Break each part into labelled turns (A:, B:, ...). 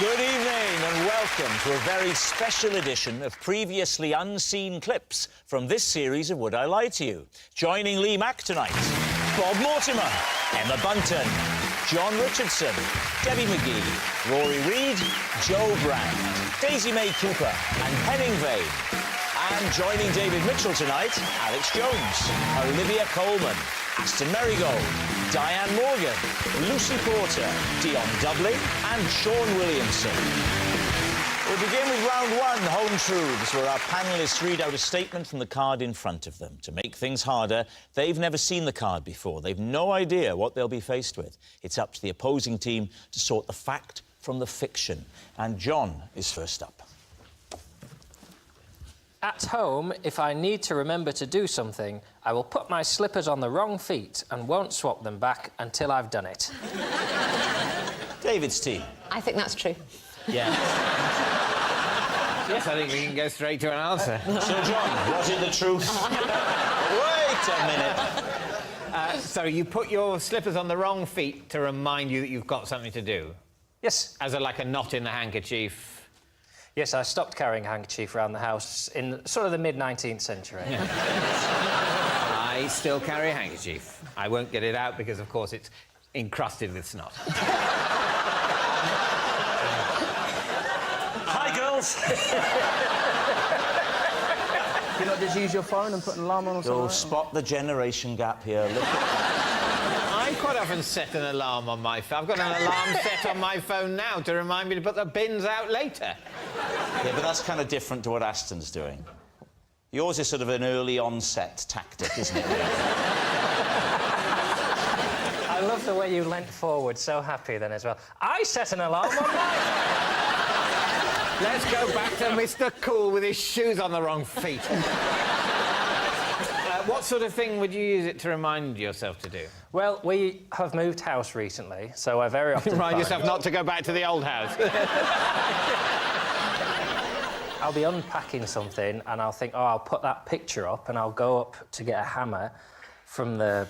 A: Good evening and welcome to a very special edition of previously unseen clips from this series of Would I Lie to You? Joining Lee Mack tonight, Bob Mortimer, Emma Bunton, John Richardson, Debbie McGee, Rory Reid, Joe Brand, Daisy May Cooper and Henning Vane. And joining David Mitchell tonight, Alex Jones, Olivia Coleman, Aston Marigold, Diane Morgan, Lucy Porter, Dion Dudley and Sean Williamson. We'll begin with round one, Home Truths, where our panellists read out a statement from the card in front of them. To make things harder, they've never seen the card before. They've no idea what they'll be faced with. It's up to the opposing team to sort the fact from the fiction. And John is first up.
B: At home, if I need to remember to do something, I will put my slippers on the wrong feet and won't swap them back until I've done it.
A: David's team.
C: I think that's true.
A: Yeah.
D: Yes, I think we can go straight to an answer.
A: So, John, was it the truth? Wait a minute.
D: So you put your slippers on the wrong feet to remind you that you've got something to do?
B: Yes.
D: As like a knot in the handkerchief?
B: Yes, I stopped carrying a handkerchief around the house in sort of the mid-19th century.
D: I still carry a handkerchief. I won't get it out because, of course, it's encrusted with snot.
E: Hi, girls.
F: You not just use your phone and put an alarm on or something?
A: You'll spot the generation gap here. Look.
D: I quite often set an alarm on my phone. I've got an alarm set on my phone now to remind me to put the bins out later.
A: Yeah, but that's kind of different to what Aston's doing. Yours is sort of an early onset tactic, isn't it?
B: I love the way you leant forward so happy then as well. I set an alarm on mine.
D: Let's go back to Mr. Cool with his shoes on the wrong feet. What sort of thing would you use it to remind yourself to do?
B: Well, we have moved house recently, so I very often
D: Remind
B: find
D: yourself not to go back to the old house.
B: I'll be unpacking something and I'll think, oh, I'll put that picture up, and I'll go up to get a hammer from the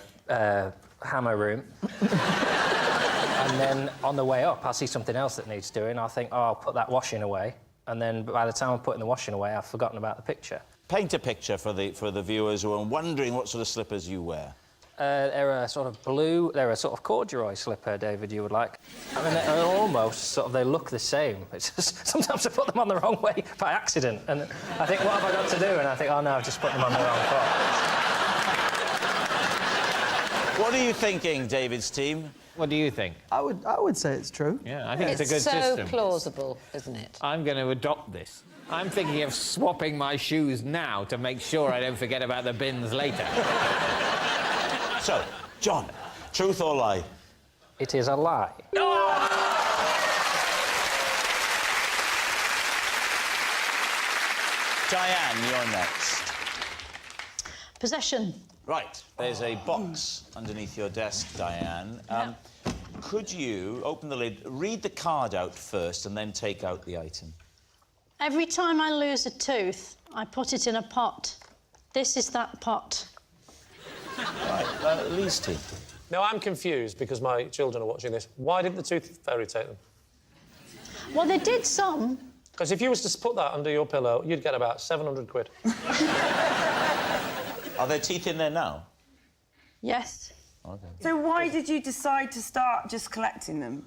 B: hammer room. And then on the way up, I'll see something else that needs doing. I'll think, oh, I'll put that washing away. And then by the time I'm putting the washing away, I've forgotten about the picture.
A: Paint a picture for the viewers who are wondering what sort of slippers you wear.
B: They're a sort of blue... They're a sort of corduroy slipper, David, you would like. I mean, they're almost sort of... They look the same. It's just sometimes I put them on the wrong way by accident, and I think, what have I got to do? And I think, oh, no, I've just put them on the wrong foot.
A: What are you thinking, David's team?
D: What do you think?
F: I would say it's true.
D: Yeah, I think it's a good
C: It's so
D: system.
C: plausible, isn't it?
D: I'm going to adopt this. I'm thinking of swapping my shoes now to make sure I don't forget about the bins later.
A: So, John, truth or lie?
B: It is a lie.
A: Diane, you're next.
G: Possession.
A: Right, there's a box underneath your desk, Diane. Could you open the lid, read the card out first, and then take out the item?
G: Every time I lose a tooth, I put it in a pot. This is that pot.
A: Right, Lee's team.
E: Now, I'm confused because my children are watching this. Why didn't the tooth fairy take them?
G: Well, they did some.
E: Because if you was to put that under your pillow, you'd get about 700 quid.
A: Are there teeth in there now?
G: Yes.
A: Okay.
H: So why did you decide to start just collecting them?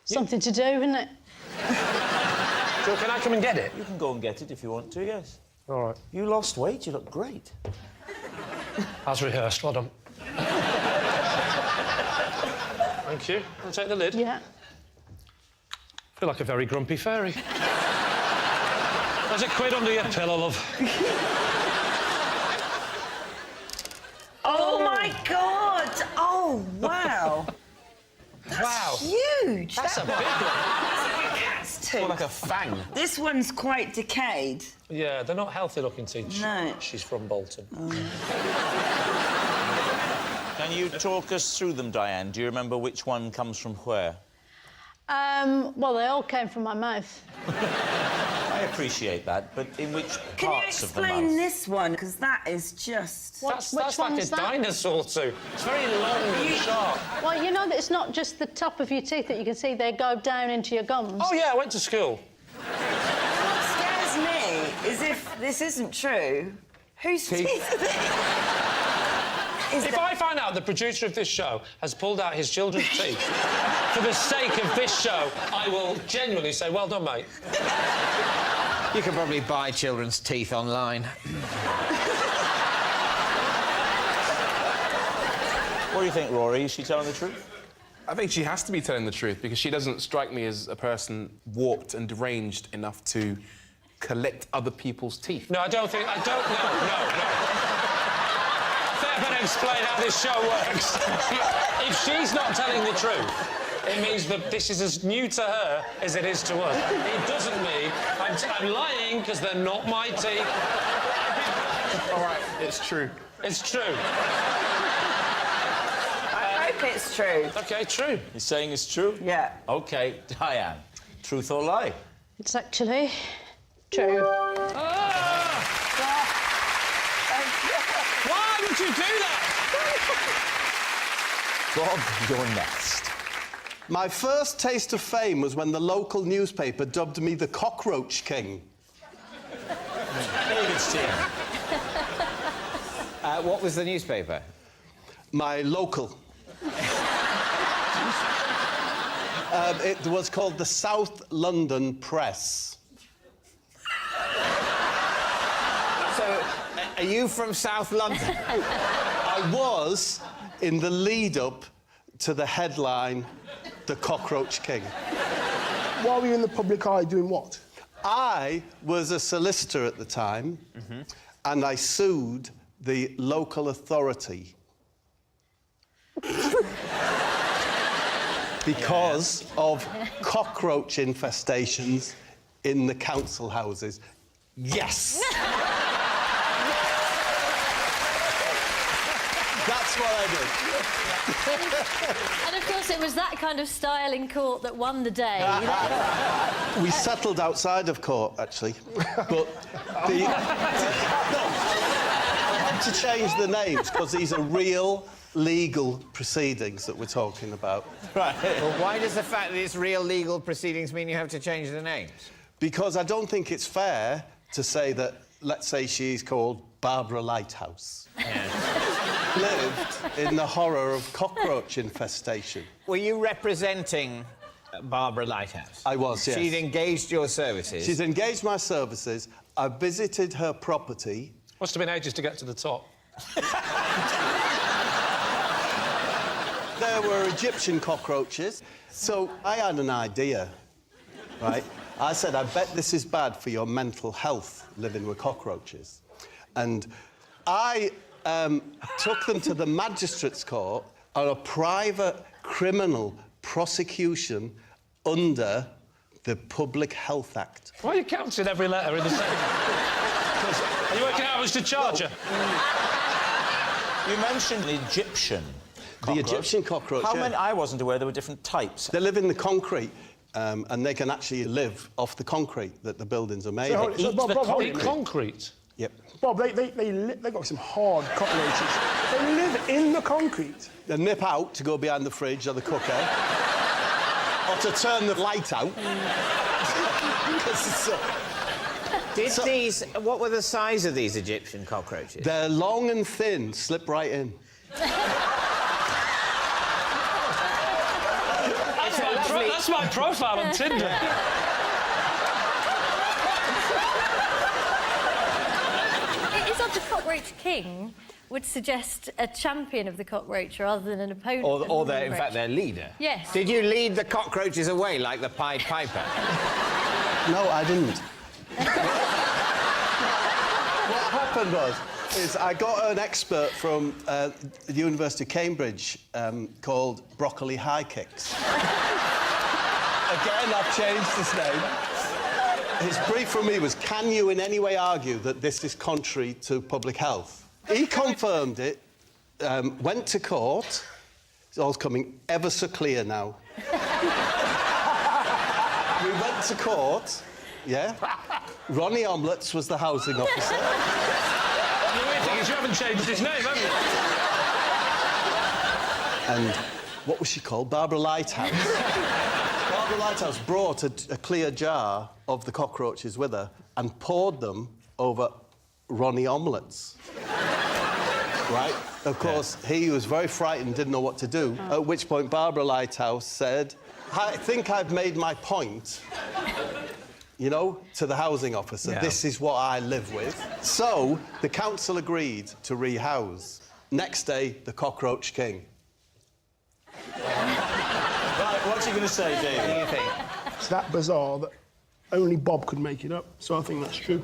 G: Something to do, isn't it?
E: So can I come and get it?
A: You can go and get it if you want to, yes.
E: All right.
A: You lost weight, you look great.
E: As rehearsed, well done. Thank you. I'll take the lid.
G: Yeah.
E: I feel like a very grumpy fairy. There's a quid under your pillow, love.
H: Oh, my God! Oh, wow.
E: Wow.
H: Huge!
E: That's a big one.
H: Cat's tooth.
A: More like a fang.
H: This one's quite decayed.
E: Yeah, they're not healthy-looking teeth.
H: No.
E: She's from Bolton.
A: Can you talk us through them, Diane? Do you remember which one comes from where?
G: Well, they all came from my mouth.
A: Right. appreciate that, but in which
H: Can you
A: parts of the
H: explain
A: mouth?
H: this one? Because that is just...
E: That's
G: which
E: like a
G: one's that?
E: dinosaur tooth. It's very long and sharp.
G: Well, you know that it's not just the top of your teeth that you can see, they go down into your gums.
E: Oh, yeah, I went to school.
H: What scares me is if this isn't true, whose teeth are they?
E: If I find out the producer of this show has pulled out his children's teeth for the sake of this show, I will genuinely say, well done, mate.
D: You can probably buy children's teeth online.
A: What do you think, Rory? Is she telling the truth?
I: I think she has to be telling the truth because she doesn't strike me as a person warped and deranged enough to collect other people's teeth.
E: No, I don't think... I don't... No. Fair better explain how this show works. If she's not telling the truth, it means that this is as new to her as it is to us. It doesn't mean I'm lying because they're not my teeth.
I: All right, it's true.
E: It's true.
H: I hope it's true.
E: OK, true.
A: You're saying it's true?
H: Yeah.
A: OK, Diane, truth or lie?
G: It's actually true.
E: Why would you do that?
A: Bob, you're next.
J: My first taste of fame was when the local newspaper dubbed me the Cockroach King.
A: David's team.
D: What was the newspaper?
J: My local. It was called the South London Press.
D: So, are you from South London?
J: I was in the lead-up to the headline, The Cockroach King.
F: Why were you in the public eye doing what?
J: I was a solicitor at the time, and I sued the local authority because of cockroach infestations in the council houses. Yes! That's what I did.
K: And of course, it was that kind of style in court that won the day.
J: We settled outside of court, actually. But I had to change the names because these are real legal proceedings that we're talking about.
A: Right.
D: Well, why does the fact that it's real legal proceedings mean you have to change the names?
J: Because I don't think it's fair to say that, let's say she's called Barbara Lighthouse. Lived in the horror of cockroach infestation.
D: Were you representing Barbara Lighthouse?
J: I was, yes.
D: She'd engaged your services.
J: She's engaged my services. I visited her property.
E: Must have been ages to get to the top.
J: There were Egyptian cockroaches. So I had an idea, right? I said, I bet this is bad for your mental health, living with cockroaches. And I took them to the magistrate's court on a private criminal prosecution under the Public Health Act.
E: Why are you counting every letter in the same... Are you working out how much to charge her?
A: You mentioned the Egyptian cockroach.
J: The Egyptian cockroach,
A: How
J: yeah.
A: many... I wasn't aware there were different types.
J: They live in the concrete, and they can actually live off the concrete that the buildings are made of.
E: Eat
F: Bob,
E: the
F: Bob, hold
E: concrete.
F: it.
E: Concrete?
J: Yep.
F: Bob, they got some hard cockroaches. They live in the concrete.
J: They nip out to go behind the fridge or the cooker, or to turn the light out.
D: What were the size of these Egyptian cockroaches?
J: They're long and thin, slip right in.
E: That's my profile on Tinder.
K: It is odd the Cockroach King would suggest a champion of the cockroach rather than an opponent.
D: Or in fact, their leader?
K: Yes.
D: Did you lead the cockroaches away like the Pied Piper?
J: No, I didn't. What happened is I got an expert from the University of Cambridge called Broccoli High Kicks. Again, I've changed his name. His brief from me was, can you in any way argue that this is contrary to public health? He confirmed it, went to court. It's all coming ever so clear now. We went to court, yeah? Ronnie Omlets was the housing officer.
E: The weird thing is you haven't changed his name, have you?
J: And what was she called? Barbara Lighthouse. Barbara Lighthouse brought a clear jar of the cockroaches with her and poured them over Ronnie Omlets. Right? Of course, he was very frightened, didn't know what to do, at which point Barbara Lighthouse said, I think I've made my point, you know, to the housing officer.
D: Yeah.
J: This is what I live with. So, the council agreed to rehouse. Next day, the cockroach king.
A: Right, what's he going to say, David?
D: What do you think?
F: It's that bizarre that only Bob could make it up, so I think that's true.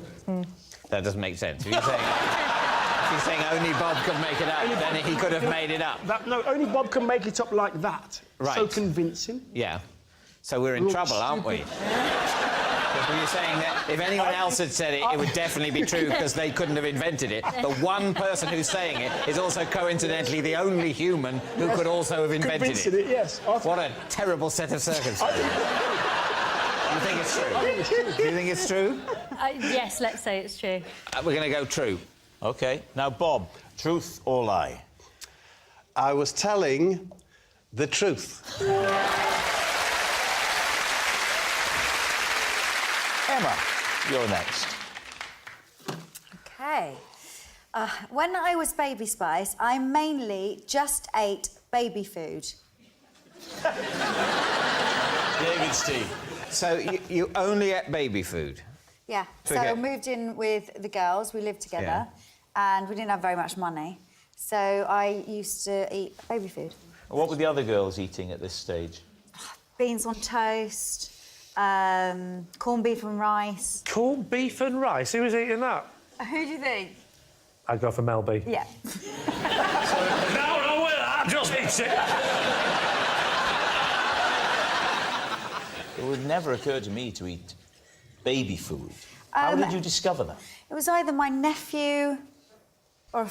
D: That doesn't make sense. If you're saying only Bob could make it up, then he could have made it up.
F: No, only Bob can make it up like that.
D: Right.
F: So convincing.
D: Yeah. So we're in
F: We're all
D: trouble, aren't we? Because you're saying that if anyone else had said it, it would definitely be true because they couldn't have invented it. The one person who's saying it is also coincidentally the only human who could also have invented it.
F: Yes.
D: What a terrible set of circumstances. You think it's true? Do you think it's true?
K: Yes, let's say it's true.
D: We're going to go true.
A: OK. Now, Bob, truth or lie?
J: I was telling the truth.
A: Emma, you're next.
L: OK. When I was Baby Spice, I mainly just ate baby food.
A: David Steve.
D: So you only ate baby food?
L: Yeah. So
D: Okay.
L: I moved in with the girls. We lived together, and we didn't have very much money. So I used to eat baby food.
A: What were the other girls eating at this stage?
L: Beans on toast, corned beef and rice.
E: Corned beef and rice? Who was eating that?
L: Who do you think?
E: I'd go for Mel B.
L: Yeah.
E: No, wait, I just eat it.
A: It would never occur to me to eat baby food. How did you discover that?
L: It was either my nephew or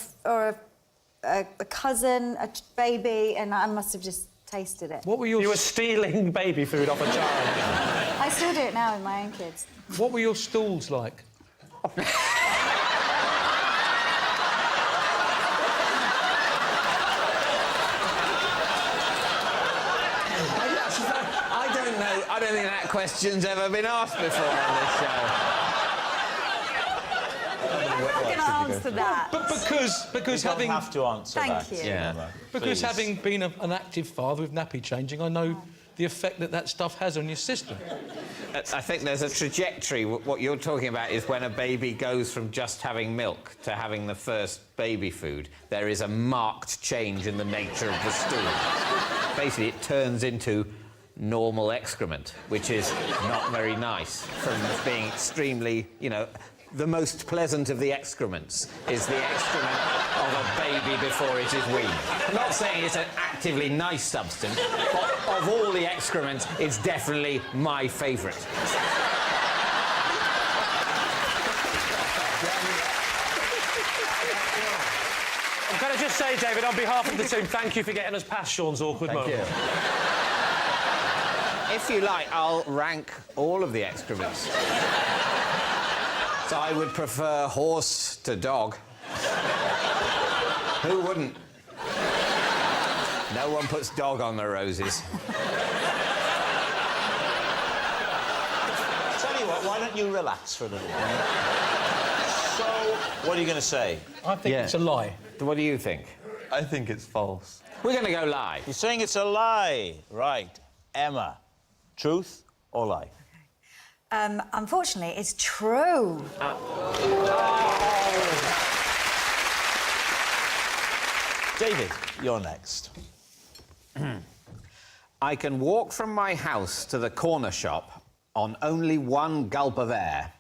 L: a cousin, a baby, and I must have just tasted it.
E: What were you were stealing baby food off a child.
L: I still do it now with my own kids.
E: What were your stools like?
D: I don't think that question's ever been asked before on this show.
L: I'm not going to answer that.
E: But because
A: You
E: having
A: don't have to answer
L: Thank
A: that.
L: you.
A: Emma,
E: because
A: please.
E: having been an active father with nappy changing, I know the effect that stuff has on your system.
D: I think there's a trajectory. What you're talking about is when a baby goes from just having milk to having the first baby food, there is a marked change in the nature of the stool. Basically, it turns into normal excrement, which is not very nice, from being extremely, you know, the most pleasant of the excrements is the excrement of a baby before it is weaned. I'm not saying it's an actively nice substance, but of all the excrements, it's definitely my favourite.
E: Can I just say, David, on behalf of the team, thank you for getting us past Sean's awkward moment.
D: If you like, I'll rank all of the excrements. So I would prefer horse to dog. Who wouldn't? No one puts dog on their roses.
A: Tell you what, why don't you relax for a little while? So, what are you going to say?
E: I think it's a lie.
D: What do you think?
M: I think it's false.
D: We're going to go lie.
A: You're saying it's a lie. Right. Emma, truth or lie?
L: Unfortunately, it's true.
A: David, you're next.
D: I can walk from my house to the corner shop on only one gulp of air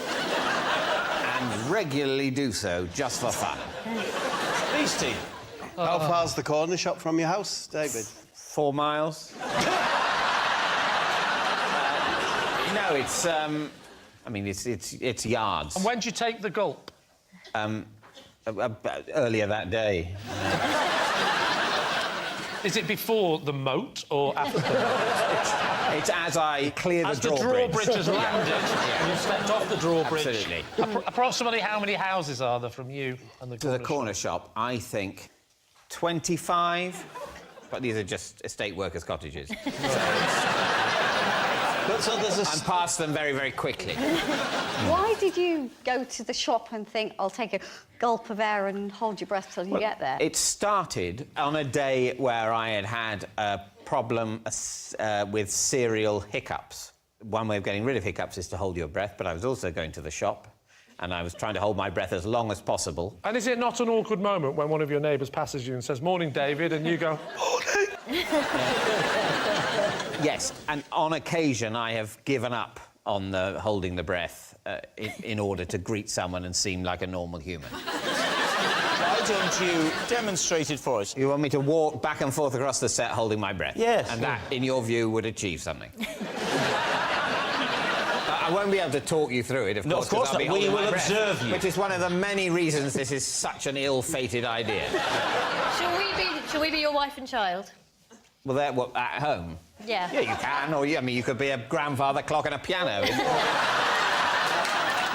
D: and regularly do so just for fun.
A: These two.
J: How far's the corner shop from your house, David?
D: 4 miles. No, it's I mean, it's yards.
E: And when do you take the gulp?
D: Earlier that day.
E: Is it before the moat or after the moat?
D: It's as I clear
E: As
D: the
E: the
D: drawbridge.
E: drawbridge has landed and you've stepped off the drawbridge.
D: Absolutely.
E: Approximately how many houses are there from you and the
D: To the corner shop, I think 25. But these are just estate workers' cottages. So I'm past them very, very quickly.
N: Why did you go to the shop and think, I'll take a gulp of air and hold your breath till you get there?
D: It started on a day where I had a problem with serial hiccups. One way of getting rid of hiccups is to hold your breath, but I was also going to the shop and I was trying to hold my breath as long as possible.
E: And is it not an awkward moment when one of your neighbours passes you and says, "Morning, David," and you go, "Morning"?
D: Yes, and on occasion I have given up on the holding the breath in order to greet someone and seem like a normal human.
A: Why don't you demonstrate it for us?
D: You want me to walk back and forth across the set holding my breath?
A: Yes.
D: And that, in your view, would achieve something? I won't be able to talk you through it, of course.
A: No, of course not. We will observe you.
D: Which is one of the many reasons this is such an ill-fated idea.
K: Shall we be your wife and child?
D: Well, they're at home.
K: Yeah.
D: Yeah, you can, or I mean, you could be a grandfather clock and a piano. You're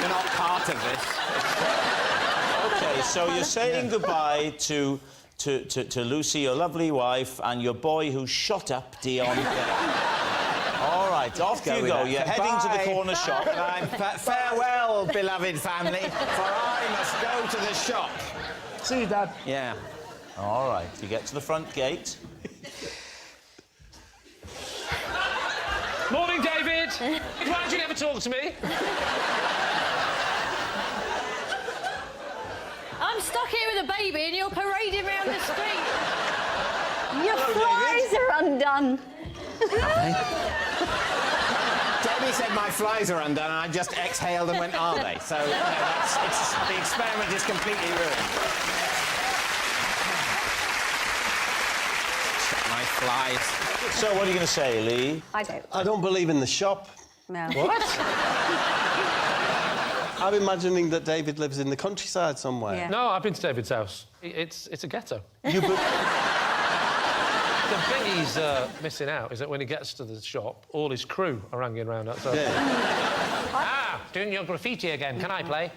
D: not part of this.
A: OK, so you're saying goodbye to Lucy, your lovely wife, and your boy who shot up Dion. All right, off you go. You're heading to the corner shop.
D: Farewell, beloved family, for I must go to the shop.
F: See you, Dad.
D: Yeah.
A: All right, you get to the front gate.
E: "Morning, David. Why did you never talk to me?"
K: I'm stuck here with a baby and you're parading around the street.
N: Your flies are undone.
D: Debbie said my flies are undone, and I just exhaled and went, "Are they?" So, no, the experiment is completely ruined. My flies.
A: So what are you going to say, Lee?
N: I don't.
J: I don't believe in the shop.
N: No.
J: What? I'm imagining that David lives in the countryside somewhere.
N: Yeah.
E: No, I've been to David's house. It's a ghetto. The thing he's missing out is that when he gets to the shop, all his crew are hanging around outside.
J: Yeah.
E: Ah, doing your graffiti again. Can I play?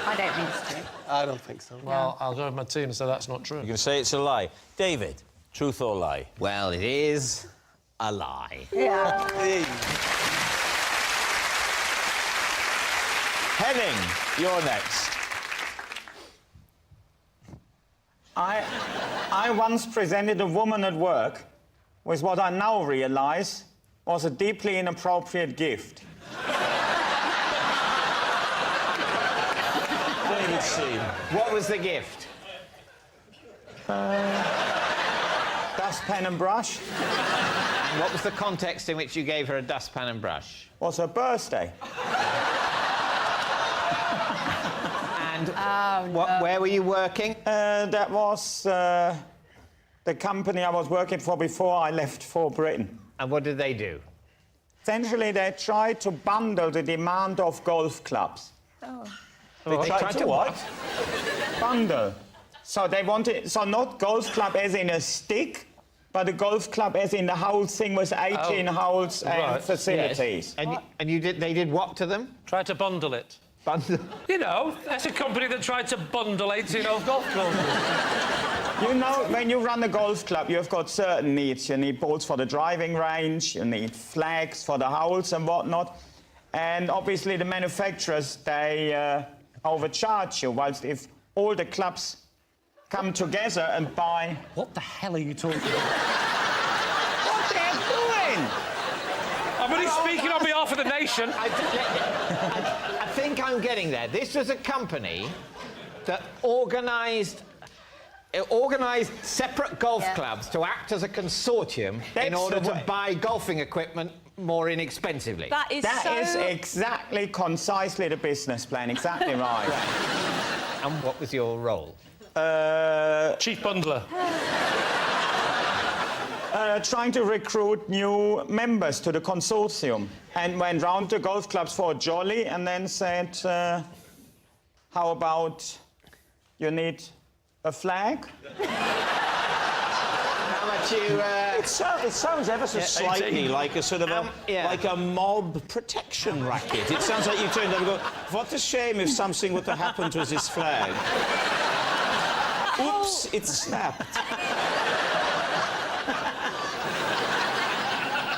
N: I don't think it's true.
J: I don't think so.
E: Well, I'll go with my team and say that's not true.
A: You're going to say it's a lie. David, truth or lie?
D: Well, it is a lie.
N: Yeah.
J: Hey.
A: Henning, you're next.
O: I once presented a woman at work with what I now realise was a deeply inappropriate gift.
A: David C.
D: What was the gift?
O: Dustpan and brush.
D: And what was the context in which you gave her a dustpan and brush?
O: Was her birthday.
D: And where were you working?
O: That was the company I was working for before I left for Britain.
D: And what did they do?
O: Essentially, they tried to bundle the demand of golf clubs.
N: Oh.
A: They tried to what?
O: Bundle. So they wanted... So not golf club as in a stick, but a golf club as in the whole thing with 18 holes and facilities.
D: Yes. And you did... They did what to them?
E: Try to bundle it.
D: Bundle?
E: You know, that's a company that tried to bundle 18 old golf clubs.
O: You know, when you run a golf club, you've got certain needs. You need balls for the driving range, you need flags for the holes and whatnot. And obviously the manufacturers, they overcharge you, whilst if all the clubs come together and buy...
E: What the hell are you talking about?
O: What they're doing?
E: I'm only speaking on behalf of the nation.
D: I think I'm getting there. This was a company that organised separate golf clubs to act as a consortium in order to buy golfing equipment more inexpensively.
O: That is exactly, concisely the business plan, exactly right.
D: And what was your role?
E: Chief bundler.
O: Trying to recruit new members to the consortium, and went round to golf clubs for a jolly and then said, how about you need A flag?
D: How much you...
A: It sounds ever so slightly like a sort of like a mob protection racket. It sounds like you turned up and go, what a shame if something were to happen to this flag. Oops, it snapped.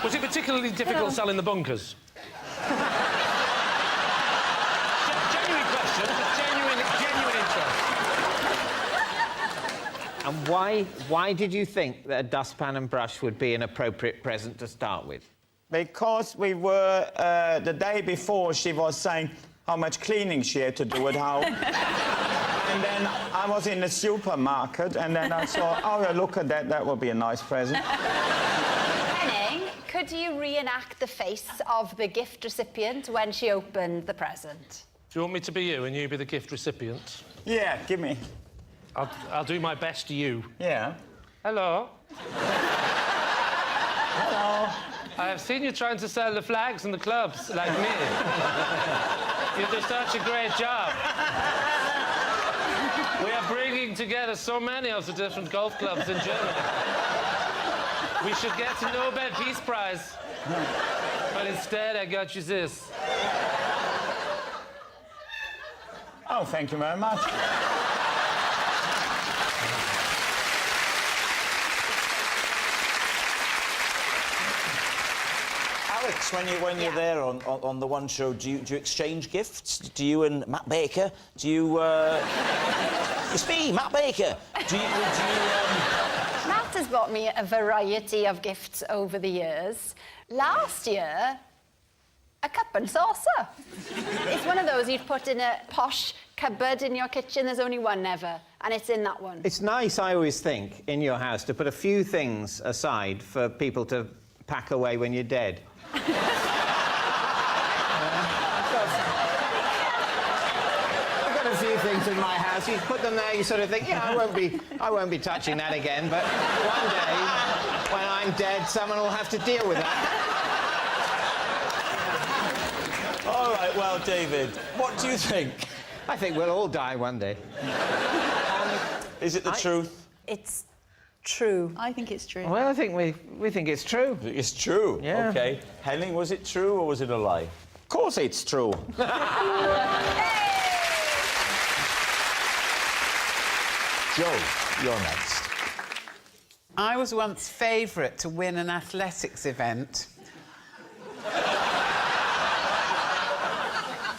E: Was it particularly difficult selling the bunkers? Genuine question. Genuine interest.
D: And why did you think that a dustpan and brush would be an appropriate present to start with?
O: Because we were, the day before, she was saying how much cleaning she had to do at home. And then I was in the supermarket, and then I saw, oh, yeah, look at that, that would be a nice present.
N: Henning, could you reenact the face of the gift recipient when she opened the present?
E: Do you want me to be you and you be the gift recipient?
O: Yeah, give me.
E: I'll do my best to you.
O: Yeah.
E: Hello.
O: Hello.
E: I have seen you trying to sell the flags and the clubs, like me. You do such a great job. We are bringing together so many of the different golf clubs in Germany. We should get the Nobel Peace Prize. But instead, I got you this.
O: Oh, thank you very much.
A: Alex, when you're there on the One Show, do you exchange gifts? Do you and Matt Baker? Do you? It's me, Matt Baker. Do you?
N: Matt has bought me a variety of gifts over the years. Last year, a cup and saucer. It's one of those you'd put in a posh cupboard in your kitchen. There's only one ever, and it's in that one.
D: It's nice, I always think, in your house to put a few things aside for people to pack away when you're dead. I've got a few things in my house. You put them there, you sort of think, yeah, I won't be touching that again. But one day, when I'm dead, someone will have to deal with that.
A: All right, well, David, what do you think?
D: I think we'll all die one day.
A: Is it the truth?
C: It's true. I think it's true.
D: Well, I think we think it's true.
A: It's true?
D: Yeah.
A: OK. Henning, was it true or was it a lie?
O: Of course it's true.
A: Joe, you're next.
P: I was once favourite to win an athletics event.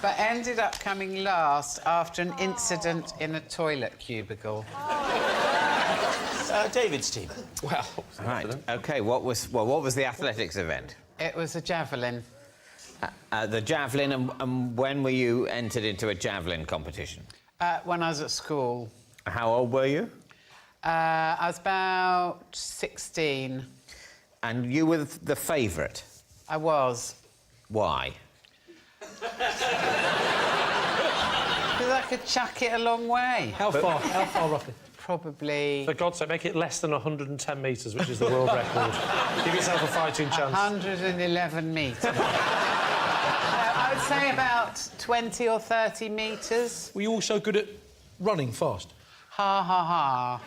P: But ended up coming last after an incident in a toilet cubicle.
A: David's team.
D: Well, right. OK, what was the athletics event?
P: It was a javelin.
D: The javelin, and when were you entered into a javelin competition?
P: When I was at school.
D: How old were you?
P: I was about 16.
D: And you were the favourite?
P: I was.
D: Why?
P: Because I could chuck it a long way.
E: How far roughly?
P: Probably...
E: For God's sake, make it less than 110 metres, which is the world record. Give yourself a fighting chance.
P: 111 metres. I would say about 20 or 30 metres.
E: Were you also good at running fast?
P: Ha, ha, ha.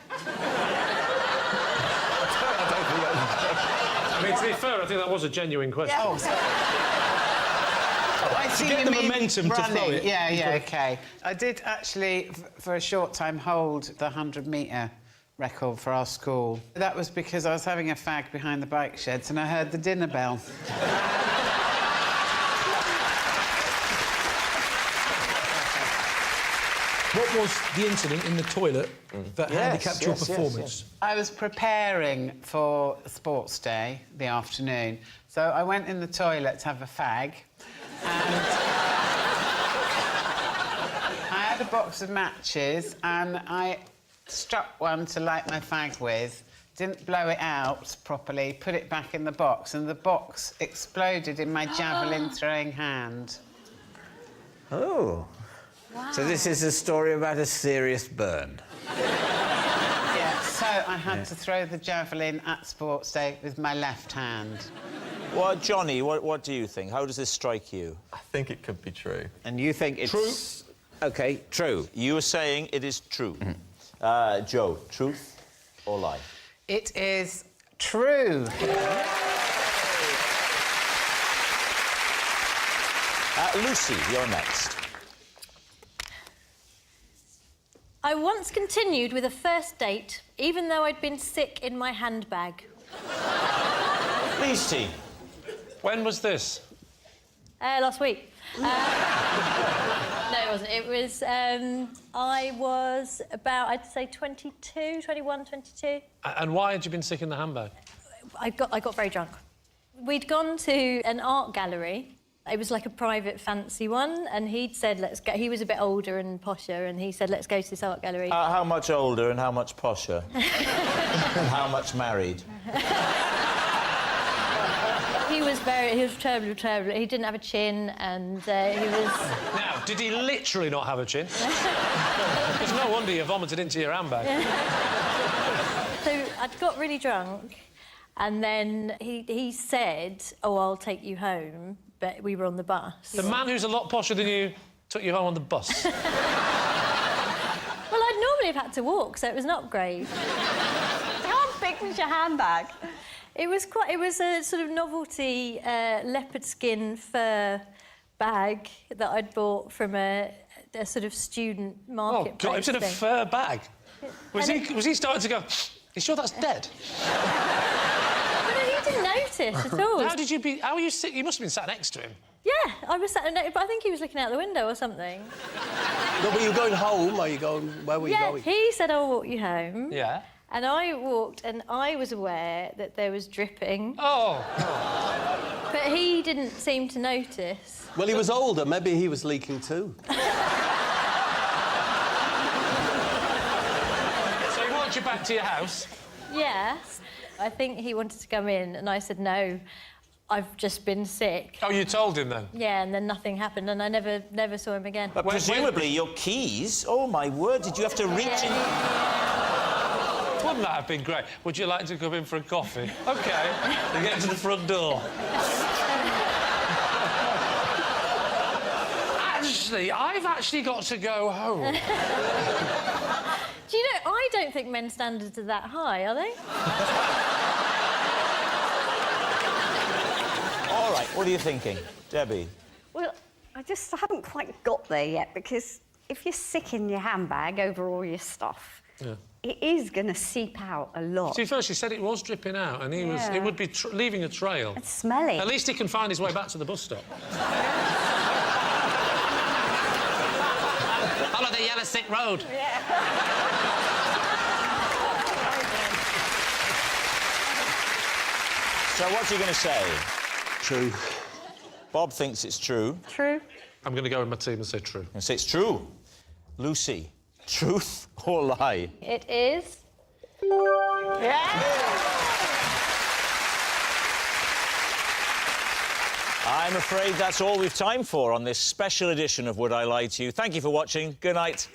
E: I mean, to be fair, I think that was a genuine question.
P: Oh, sorry. I
E: To get the momentum to throw it.
P: Yeah, OK. I did actually, for a short time, hold the 100-metre record for our school. That was because I was having a fag behind the bike sheds and I heard the dinner bell.
E: What was the incident in the toilet that handicapped your performance?
P: I was preparing for sports day, the afternoon, so I went in the toilet to have a fag, and I had a box of matches, and I struck one to light my fag with, didn't blow it out properly, put it back in the box, and the box exploded in my javelin-throwing hand.
D: Oh. Wow. So this is a story about a serious burn.
P: Yeah, so I had to throw the javelin at sports day with my left hand.
A: Well, Johnny, what do you think? How does this strike you?
M: I think it could be true.
D: And you think it's...
A: True?
D: OK, true.
A: You were saying it is true. Joe, truth or lie?
P: It is true.
A: Lucy, you're next.
K: I once continued with a first date, even though I'd been sick in my handbag.
A: Lucy.
E: When was this?
K: Last week. No, it wasn't. It was, I was about, I'd say 22, 21, 22.
E: And why had you been sick in the handbag?
K: I got very drunk. We'd gone to an art gallery. It was like a private, fancy one, and he'd said, let's go. He was a bit older and posher, and he said, let's go to this art gallery.
A: How much older and how much posher? And how much married?
K: He was terrible, terrible. He didn't have a chin, and he was...
E: Now, did he literally not have a chin? It's no wonder you vomited into your handbag.
K: So I'd got really drunk, and then he said, oh, I'll take you home, but we were on the bus.
E: The man who's a lot posher than you took you home on the bus.
K: Well, I'd normally have had to walk, so it was not great.
C: How big was your handbag?
K: It was a sort of novelty leopard skin fur bag that I'd bought from a sort of student marketplace.
E: Oh, God, it was in a fur bag. Was he starting to go, you sure that's dead?
K: But no, he didn't notice at all.
E: How were you sitting? You must have been sat next to him.
K: Yeah, I was sat, but I think he was looking out the window or something.
J: No, were you going home? Are you going... Where were you going?
K: Yeah, he said, I'll walk you home.
E: Yeah.
K: And I walked, and I was aware that there was dripping.
E: Oh.
K: But he didn't seem to notice.
J: Well, he was older. Maybe he was leaking too.
E: So he walked you back to your house?
K: Yes. I think he wanted to come in, and I said, no, I've just been sick.
E: Oh, you told him then?
K: Yeah, and then nothing happened, and I never saw him again.
A: But presumably your keys... Oh, my word, did you have to reach in...
E: Wouldn't that have been great? Would you like to come in for a coffee? OK. And get to the front door. Actually, I've actually got to go home.
K: Do you know, I don't think men's standards are that high, are they?
A: All right, what are you thinking? Debbie?
C: Well, I haven't quite got there yet, because if you're sick in your handbag over all your stuff, it is going to seep out a lot.
E: See, first you said it was dripping out, and it would be leaving a trail.
C: It's smelly.
E: At least he can find his way back to the bus stop. Follow the yellow stick road.
C: Yeah.
A: So what's he going to say?
J: True.
A: Bob thinks it's true.
C: True.
E: I'm going to go with my team and say true.
A: And say it's true. Lucy, truth or lie?
K: It is...
A: I'm afraid that's all we've time for on this special edition of Would I Lie to You. Thank you for watching. Good night.